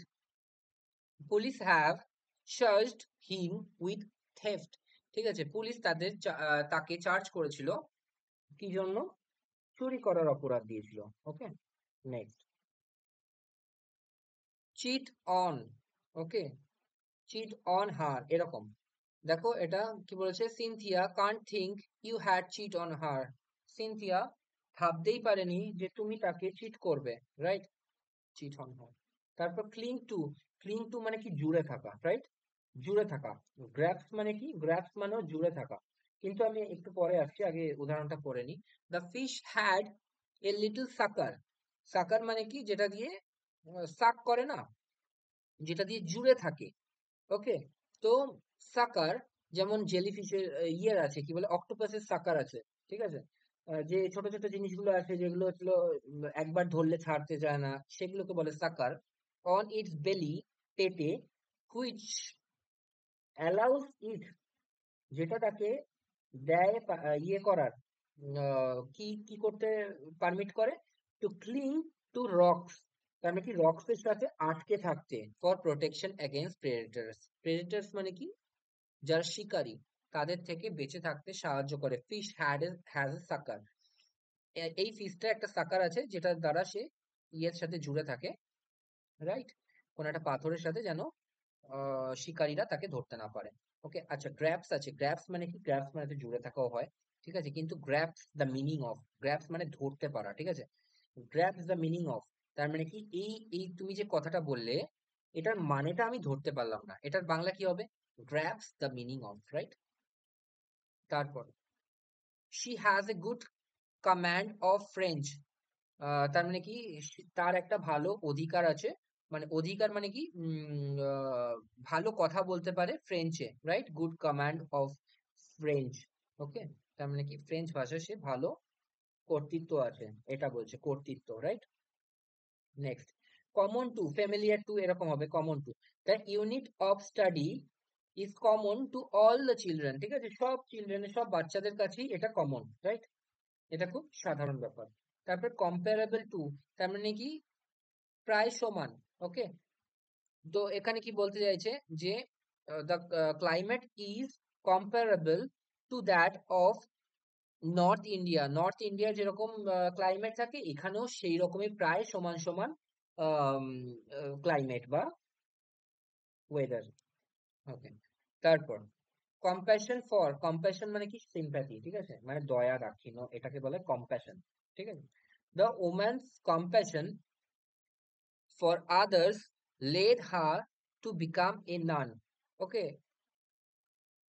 police have charged him with theft. ঠিক আছে, পুলিশ তাকে চার্জ করেছিল কি জন্য? চুরি করার অপরাধ দিয়েছিল। Okay, next, cheat on. Okay, cheat on her, এরকম। দেখো এটা কি বলেছে, Cynthia can't think you had cheat on her. Cynthia ভাবতেই পারেনি যে তুমি তাকে চিট করবে, রাইট? চিট অন হার। তারপর ক্লিং টু মানে কি জুড়ে থাকা, রাইট? জুড়ে থাকা। গ্র্যাপস মানে কি? গ্র্যাপস মানেও জুড়ে থাকা। কিন্তু আমি একটু পরে আসছি, আগে উদাহরণটা পড়ে নি। The fish had a little সাকার। সাকার মানে কি? যেটা দিয়ে সাক করে না, যেটা দিয়ে জুড়ে থাকে। ওকে, তো সাকার, যেমন জেলিফিশের ইয়ের আছে, কি বলে, অক্টোপাসের সাকার আছে, ঠিক আছে। যে ছোট ছোট জিনিসগুলো আছে যেগুলো হচ্ছিল একবার ধরলে ছাড়তে চায় না, সেগুলোকে বলে সাকার। অন ইটস বেলি, পেটে, হুইচ অ্যালাউস ইট, যেটা তাকে দেয় ইয়ে করার, কি কি করতে পারমিট করে? To cling to rocks. তার মানে কি রক্স এর সাথে আটকে থাকতে, for protection against predators. Predators মানে কি? যারা শিকারী, তাদের থেকে বেঁচে থাকতে সাহায্য করে। ফিশ হ্যাজ এ সাকার। এই ফিশটা একটা সাকার আছে যেটার দ্বারা সে ইয়ের সাথে জুড়ে থাকে, রাইট? কোন একটা পাথরের সাথে, যেন শিকারীরা তাকে ধরতে না পারে। ওকে, আচ্ছা, গ্র্যাপস আছে। গ্র্যাপস মানে কি? গ্র্যাপস মানে তো জুড়ে থাকাও হয়, ঠিক আছে, কিন্তু গ্র্যাপস দ্য মিনিং অফ, গ্র্যাপস মানে ধরতে পারা, ঠিক আছে। গ্র্যাপস দ্য মিনিং অফ, তার মানে কি এই এই তুমি যে কথাটা বললে, এটার মানেটা আমি ধরতে পারলাম না, এটার বাংলা কি হবে? গ্র্যাপস দ্য মিনিং অফ, রাইট? তারপর she has a good command of French. তার মানে কি তার একটা ভালো অধিকার আছে, মানে অধিকার মানে কি ভালো কথা বলতে পারে ফ্রেঞ্চে, right? Good command of French. Okay, তার মানে কি ফ্রেঞ্চ ভাষায় সে ভালো কর্তৃত্ব আছে, এটা বলছে, কর্তৃত্ব, right? Next, common to, familiar to, এরকম হবে common to. The unit of study is common to all the children. ঠিক আছে, সব চিলড্রেনের, সব বাচ্চাদের কাছেই এটা কমন, রাইট? এটা খুব সাধারণ ব্যাপার। তারপর কম্পারেবল টু, তার মানে কি প্রায় সমান। ওকে, তো এখানে কি বলতে চাইছে যে the climate is comparable to that of north India. North ইন্ডিয়ার যেরকম ক্লাইমেট থাকে, এখানেও সেই রকমই প্রায় সমান সমান ক্লাইমেট বা ওয়েদার। ওকে, তারপর কম্প্যাশন ফর, কম্প্যাশন মানে কি সিম্প্যাথি, ঠিক আছে, মানে দয়া দাক্ষিণ্য, এটাকে বলে কম্প্যাশন, ঠিক আছে। The woman's compassion for others led her to become a nun. Okay,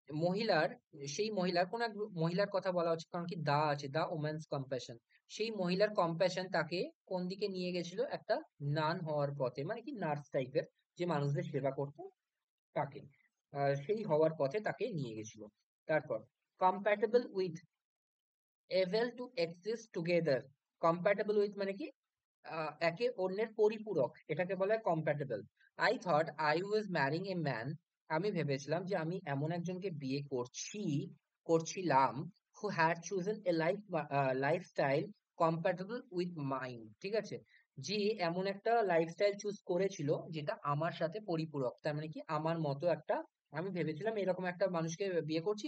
মহিলার, সেই মহিলার, কোন এক মহিলার কথা বলা হচ্ছে, কারণ কি দা আছে, দা ওম্যানস কম্প্যাশন। সেই মহিলার কম্প্যাশন তাকে কোন দিকে নিয়ে গেছিল? একটা নান হওয়ার পথে, মানে কি নার্স টাইপের, যে মানুষদের সেবা করতো, তাকে সেই হওয়ার পথে তাকে নিয়ে গেছিল। তারপর compatible with, able to exist together. Compatible with মানে কি একে অন্যের পরিপূরক, এটাকে বলা হয় compatible. I thought I was marrying a man, আমি ভেবেছিলাম যে আমি এমন একজনকে বিয়ে করছিলাম, who had chosen a lifestyle compatible with mind. ঠিক আছে, যে এমন একটা লাইফস্টাইল চুজ করেছিল যেটা আমার সাথে পরিপূরক, তার মানে কি আমার মতো একটা, আমি ভেবেছিলাম এরকম একটা মানুষকে বিয়ে করছি,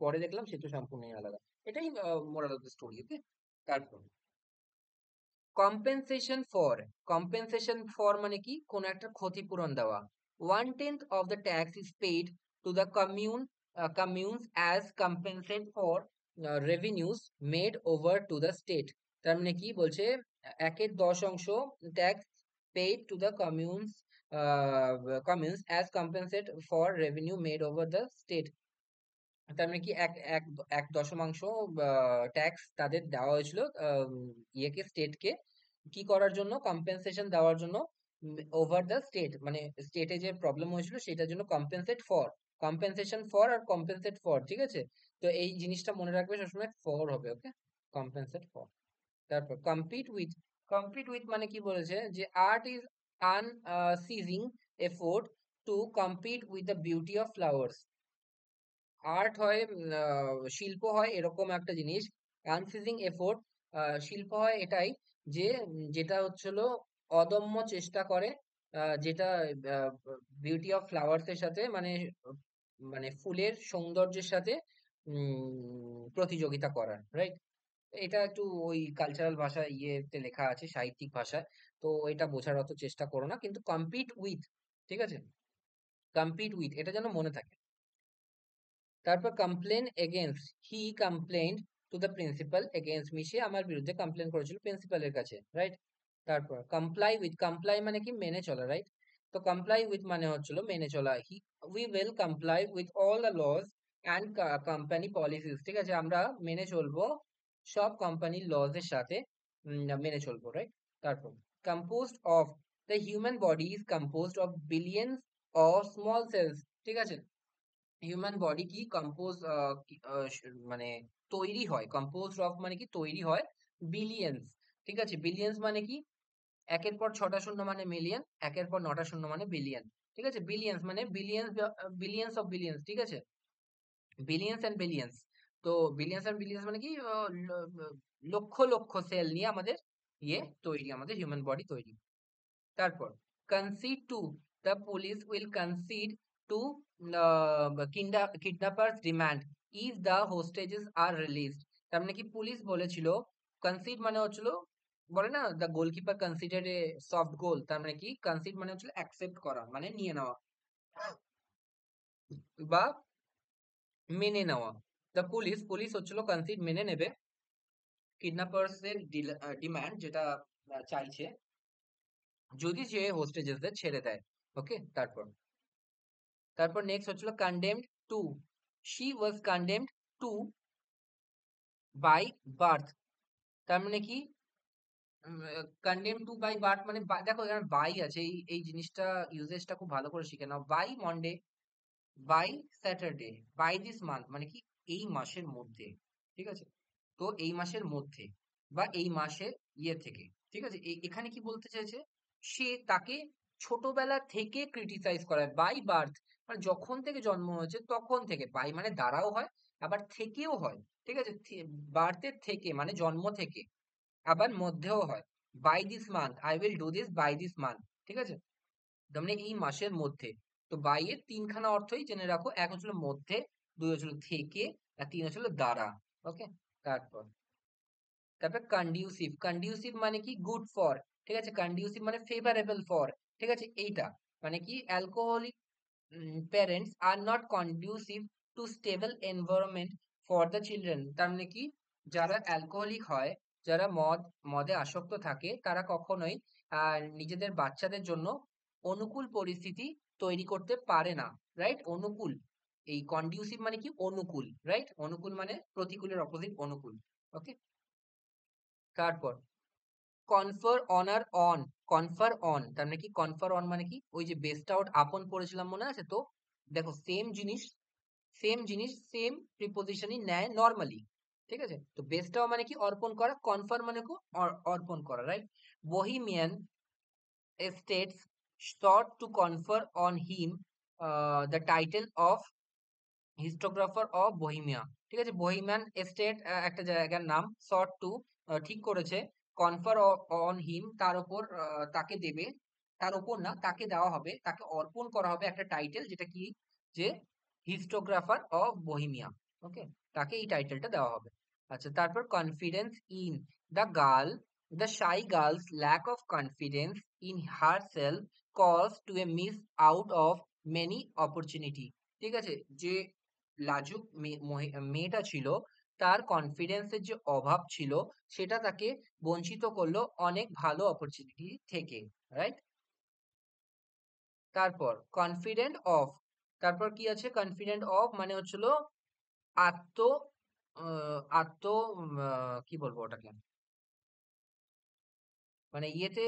পরে দেখলাম সে তো সম্পূর্ণই আলাদা। এটাই মোরাল অফ দ্য স্টোরি। ওকে, তারপর কম্পেনসেশন ফর, কম্পেনসেশন ফর মানে কি কোন একটা ক্ষতিপূরণ দেওয়া। 1/10 of the tax is paid to the communes as compensate for revenues made over to the state। তার মানে কি বলছে, 1/10 tax paid to the communes as compensate for revenue made over the state। তার মানে কি এক এক এক দশমাংশ ট্যাক্স তাদের দেওয়া হয়েছিল, ইয়েকে, স্টেটকে, কি করার জন্য, কম্পেনসেশন দেওয়ার জন্য, ওভার দ্য স্টেট, মানে স্টেটে যে প্রবলেম হয়েছিল সেটার জন্য কম্পেনসেট ফর, কম্পেনসেশন ফর আর কম্পেনসেট ফর, ঠিক আছে? তো এই জিনিসটা মনে রাখবে সবসময়, ফর হবে, ওকে, কম্পেনসেট ফর। তারপর কম্পিট উইথ মানে কি বলেছে, যে art is unceasing effort to compete with the beauty of flowers. Art হয়, শিল্প হয় এরকম একটা জিনিস, আনসিজিং এফোর্ট, শিল্প হয় এটাই, যে যেটা হচ্ছিল অদম্য চেষ্টা করে, যেটা বিউটি অফ ফ্লাওয়ার্স এর সাথে, মানে মানে ফুলের সৌন্দর্যের সাথে প্রতিযোগিতা করার, রাইট? এটা একটু ওই কালচারাল ভাষায়, ইয়েতে লেখা আছে, সাহিত্যিক ভাষায়, তো এটা বোঝার অত চেষ্টা করো না, কিন্তু কম্পিট উইথ, ঠিক আছে, কম্পিট উইথ এটা যেন মনে থাকে। তারপর complain against, he complained to the principal against me, সে আমার বিরুদ্ধে কমপ্লেন করেছিল প্রিন্সিপালের কাছে, রাইট? তারপর কমপ্লাই উইথ, কমপ্লাই মানে কি মেনে চলা, রাইট? তো কমপ্লাই উইথ মানে হচ্ছিল মেনে চলা, we will comply with all the laws and company policies, ঠিক আছে, আমরা মেনে চলবো সব কোম্পানির লজ এর সাথে, মেনে চলবো, রাইট? তারপর composed of, the human body is composed of billions of small cells, ঠিক আছে, হিউম্যান বডি কি কম্পোজ, মানে তৈরি হয়, কম্পোজ অফ মানে কি তৈরি হয়, বিলিয়ন্স, ঠিক আছে, বিলিয়ন্স মানে কি, একের পর ছটা শূন্য মানে মিলিয়ন, একের পর নটা শূন্য মানে বিলিয়ন, ঠিক আছে, বিলিয়ন্স মানে বিলিয়ন্স, বিলিয়ন্স অফ বিলিয়ন্স, ঠিক আছে, বিলিয়ন্স এন্ড বিলিয়ন্স। তো বিলিয়ন্স এন্ড বিলিয়ন্স মানে কি, লক্ষ লক্ষ সেল নিয়ে আমাদের ইয়ে তৈরি, আমাদের হিউম্যান বডি তৈরি। তারপর concede to, the police will concede to kidnappers demand if the hostages are released। তার মানে কি পুলিশ বলেছিল, কনসিড মানে হচ্ছিল, বলে না the goalkeeper consider a soft goal, তার মানে কি কনসিড মানে হচ্ছিল অ্যাকসেপ্ট করা, মানে নিয়ে নেওয়া বা মেনে নেওয়া। দ্য পুলিশ, পুলিশ হচ্ছিল কনসিড মেনে নেবে, কিডন্যাপার্স এর ডিমান্ড, যেটা চাইছে, যদি সে হোস্টেজেসদের ছেড়ে দেয়, ওকে। তারপর তারপর নেক্সট হচ্ছিল condemned to, she was condemned to by birth, তার মানে কি, কন্ডেম টু বাই বার্থ মানে দেখো এখানে বাই আছে, এই জিনিসটা, ইউজেসটা খুব ভালো করে শিখে নাও, by Monday, by Saturday, by this month মানে কি এই মাসের মধ্যে, ঠিক আছে, তো এই মাসের মধ্যে বা এই মাসের ইয়ে থেকে, ঠিক আছে, এখানে কি বলতে চাইছে, সে তাকে ছোটবেলা থেকে ক্রিটিসাইজ করায়, বাই বার্থ মানে যখন থেকে জন্ম হয়েছে তখন থেকে, বাই মানে দ্বারাও হয়, আবার থেকেও হয়, ঠিক আছে, বার্থের থেকে মানে জন্ম থেকে, আবার মধ্যেও হয়, by this month I will do this by this month, ঠিক আছে, তার মানে এই মাসের মধ্যে। তো বাই এর তিনখানা অর্থই জেনে রাখো, এক হচ্ছিল মধ্যে, দুই হচ্ছিল থেকে, আর তিন হচ্ছিল দ্বারা, ওকে। তারপর তারপর কন্ডিউসিভ, কন্ডিউসিভ মানে কি গুড ফর, ঠিক আছে, কন্ডিউসিভ মানে ফেভারেবল ফর, ঠিক আছে, এইটা মানে কি alcoholic parents are not conducive to stable environment for the children, তার মানে কি যারা অ্যালকোহলিক হয়, যারা মদে আসক্ত থাকে, তারা কখনোই নিজেদের বাচ্চাদের জন্য অনুকূল পরিস্থিতি তৈরি করতে পারে না, রাইট? অনুকূল, এই কন্ডিউসিভ মানে কি অনুকূল, রাইট? অনুকূল মানে প্রতিকূলের অপোজিট অনুকূল, ওকে। তারপর কনফার অনার অন, কনফার অন তার মানে কি, কনফার অন মানে কি, ওই যে বেস্ট আউট আপন পড়েছিলাম মনে আছে তো, দেখো সেম জিনিস, সেম জিনিস সেম প্রিপোজিশনই নেয় নরমালি, ঠিক আছে, তো বেস্টাও মানে কি অর্পণ করা, কনফার মানে কি অর্পণ করা, right? Bohemian states sought to confer on him the title of historiographer of Bohemia, ঠিক আছে, বহিমিয়ান স্টেট একটা জায়গার নাম, sought to ঠিক করেছে, কনফার অন হিম তার উপর, তাকে দেবে, তার উপর না তাকে দেওয়া হবে, তাকে অর্পণ করা হবে একটা টাইটেল, যেটা কি, যে হিস্টোগ্রাফার অফ বহিমিয়া, ওকে, তাকে এই টাইটেলটা দেওয়া হবে। আচ্ছা, তারপর confidence in, the girl, the shy girls lack of confidence in herself cause to a miss out of many opportunity, ঠিক আছে, যে লাজুক মেয়েটা ছিল, তার কনফিডেন্সের যে অভাব ছিল, সেটা তাকে বঞ্চিত করলো অনেক ভালো অপরচুনিটি থেকে, রাইট? তারপর কনফিডেন্ট অফ, তারপর কি আছে, কনফিডেন্ট অফ মানে হচ্ছিল আত্ম আত্ম কি বলবো ওটাকে, মানে ইয়েতে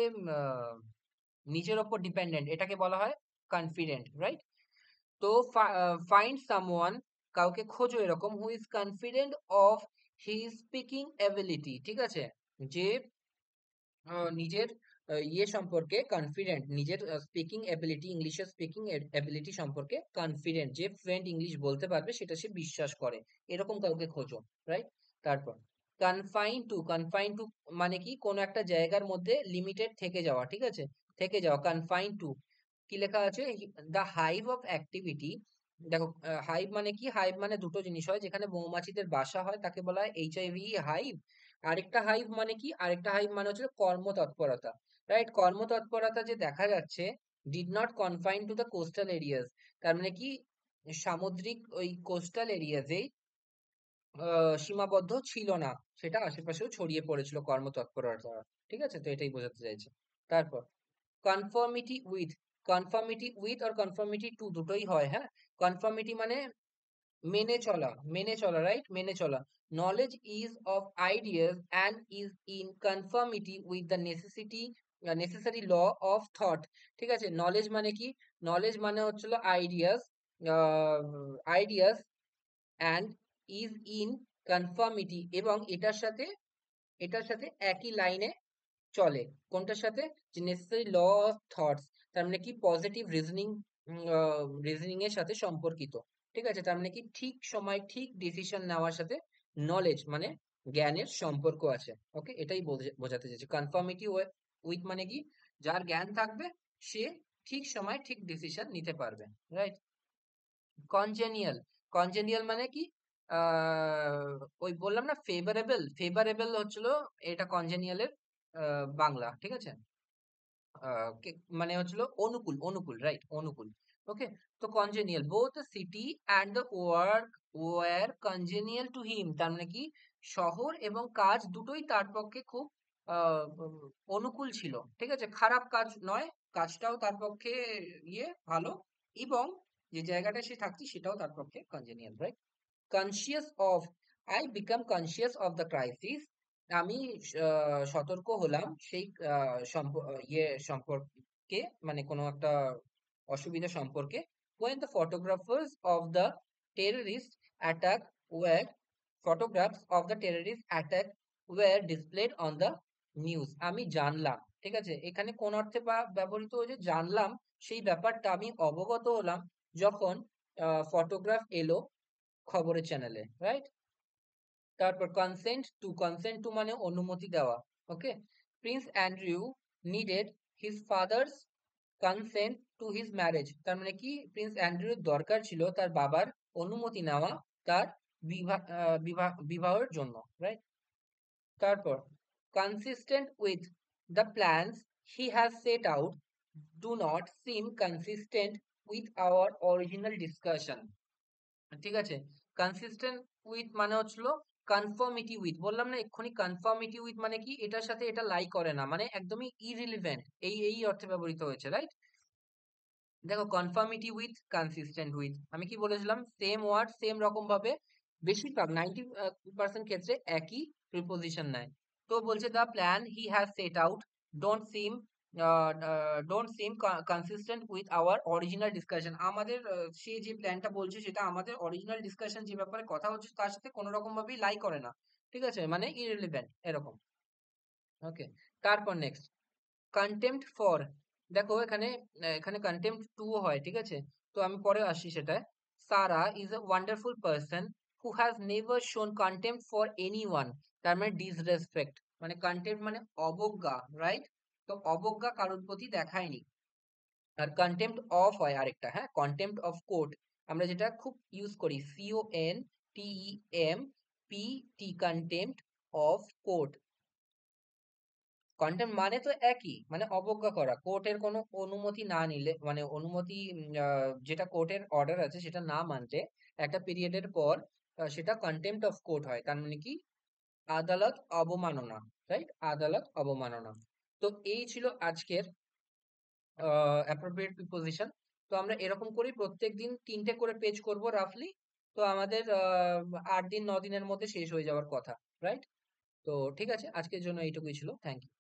নিজের ওপর ডিপেন্ডেন্ট, এটাকে বলা হয় কনফিডেন্ট, রাইট? তো ফাইন্ড সামওয়ান, কাউকে খোঁজো এরকম, who is confident of his speaking ability, ঠিক আছে? যে নিজের ইয়ে সম্পর্কে কনফিডেন্ট, নিজের স্পিকিং এবিলিটি, ইংলিশের স্পিকিং এবিলিটি সম্পর্কে কনফিডেন্ট, যে ফ্লুয়েন্ট ইংলিশ বলতে পারবে সেটা সে বিশ্বাস করে, এরকম কাউকে খোঁজো, রাইট? তারপর কনফাইন টু মানে কি, কোনো একটা জায়গার মধ্যে লিমিটেড থেকে যাওয়া, ঠিক আছে? থেকে যাওয়া, কনফাইন টু। কি লেখা আছে? The hive of activity. দেখো, হাইভ মানে কি? হাইভ মানে দুটো জিনিস হয়, যেখানে মৌমাছিদের বাসা হয় তাকে বলা হয় এইচআইভি হাইভ। আরেকটা হাইভ মানে কি? আরেকটা হাইভ মানে হচ্ছে কর্মতৎপরতা, রাইট? কর্মতৎপরতা যে দেখা যাচ্ছে, did not confine to the coastal areas, তার মানে কি সামুদ্রিক ওই কোস্টাল এরিয়াজেই সীমাবদ্ধ ছিল না, সেটা আশেপাশেও ছড়িয়ে পড়েছিল কর্মতৎপরতা, ঠিক আছে? তো এটাই বোঝাতে চাইছে। তারপর কনফর্মিটি উইথ, কনফর্মিটি উইথ আর কনফর্মিটি টু দুটোই হয়, হ্যাঁ। কনফর্মিটি মানে মেনে চলা, মেনে চলা, রাইট? মেনে চলা। Knowledge is of ideas and is in conformity with the necessary law of thought, ঠিক আছে? নলেজ মানে কি? নলেজ মানে হচ্ছিল ideas, ideas and is in conformity, এবং এটার সাথে একই লাইনে চলে। কোনটার সাথে? যে নেসেসারি ল অফ থটস, তার মানে কি পজিটিভ রিজনিং এর সাথে সম্পর্কিত, ঠিক আছে? তার মানে কি ঠিক সময় ঠিক ডিসিশন নেওয়ার সাথে নলেজ মানে জ্ঞানের সম্পর্ক আছে। ওকে, এটাই বোঝাতে চাইছি। কনফর্মিটি উইথ মানে কি, যার জ্ঞান থাকবে সে ঠিক সময় ঠিক ডিসিশন নিতে পারবে, রাইট? কনজেনিয়াল, কনজেনিয়াল মানে কি? ওই বললাম না ফেভারেবল, ফেভারেবল হচ্ছিল এটা কনজেনিয়ালের বাংলা, ঠিক আছে? মানে হচ্ছিল অনুকূল, অনুকূল, রাইট? অনুকূল। ওকে, তো congenial, both city and the work were congenial to him, তার মানে কি শহর এবং কাজ দুটোই তার পক্ষে খুব অনুকূল ছিল, ঠিক আছে? খারাপ কাজ নয়, কাজটাও তার পক্ষে ভালো, এবং যে জায়গাটা সে থাকছে সেটাও তার পক্ষে congenial, right? Conscious of, I become conscious of the crisis, আমি সতর্ক হলাম সেই সম্পর্কে, মানে কোনো একটা অসুবিধা সম্পর্কে। when the photographers of the terrorist attack were photographs of the terrorist attack were displayed on the news, আমি জানলাম, ঠিক আছে? এখানে কোন অর্থে ব্যবহৃত হয়েছে? জানলাম, সেই ব্যাপারটা আমি অবগত হলাম যখন ফটোগ্রাফ এলো খবরের চ্যানেলে, রাইট? তারপর কনসেন্ট টু মানে অনুমতি দেওয়া। Okay, Prince Andrew needed his father's consent to his marriage, তার মানে কি প্রিন্স অ্যান্ড্রিউর দরকার ছিল তার বাবার অনুমতি নেওয়া তার বিবাহের জন্য, রাইট? তারপর consistent with the plans he has set out, do not seem consistent with our original discussion, ঠিক আছে? কনসিস্টেন্ট উইথ মানে হচ্ছিল কনফর্মিটি উইথ, বললাম না এক্ষুনি কনফর্মিটি উইথ মানে কি এটার সাথে এটা লাই করে না, মানে একদমই ইরিলিভেন্ট, এই অর্থে ব্যবহৃত হয়েছে, রাইট? দেখো, কনফর্মিটি উইথ, কনসিস্টেন্ট উইথ, আমি কি বলেছিলাম? সেম ওয়ার্ড সেম রকম ভাবে বেশিরভাগ 90% ক্ষেত্রে একই প্রিপোজিশন নেয়। তো বলছে the plan he has set out don't SIM don't SIM consistent with our original discussion, আমাদের সে যে প্ল্যানটা বলছে সেটা আমাদের অরিজিনাল ডিসকাশন যে ব্যাপারে কথা হচ্ছে তার সাথে কোনো রকম ভাবেই লাই করে না, ঠিক আছে? মানে ইররিলেভেন্ট এরকম। ওকে, তারপর নেক্সট কন্টেম্পট ফর, দেখো এখানে কন্টেম্পট টু হয়, ঠিক আছে? তো আমি পরে আসি সেটা। Sara is a wonderful person who has never shown contempt for anyone, তার মানে ডিসরেসপেক্ট, মানে কন্টেম্পট মানে অবজ্ঞা, রাইট? তো অবজ্ঞা কারোর প্রতি দেখায়নি। আর কন্টেম্পট অফ হয় আরেকটা, হ্যাঁ, কন্টেম্পট অফ কোর্ট, আমরা যেটা খুব ইউজ করি, CONTEMPT, contempt of court. Contempt মানে তো একই, মানে অবজ্ঞা করা, কোর্টের কোনো অনুমতি না নিলে, মানে অনুমতি যেটা কোর্টের অর্ডার আছে সেটা না মানলে একটা পিরিয়ডের পর সেটা কন্টেম্পট অফ কোর্ট হয়, তার মানে কি আদালত অবমাননা, রাইট? আদালত অবমাননা। তো এই ছিল আজকের অ্যাপ্রোপ্রিয়েট প্রিপোজিশন। তো আমরা এরকম করেই প্রত্যেকদিন 3টে করে পেজ করব রাফলি। তো তো আমাদের 8 দিন 9 দিনের মধ্যে শেষ হয়ে যাওয়ার কথা, রাইট? তো ঠিক আছে, আজকের জন্য এইটুকুই ছিল। Thank you.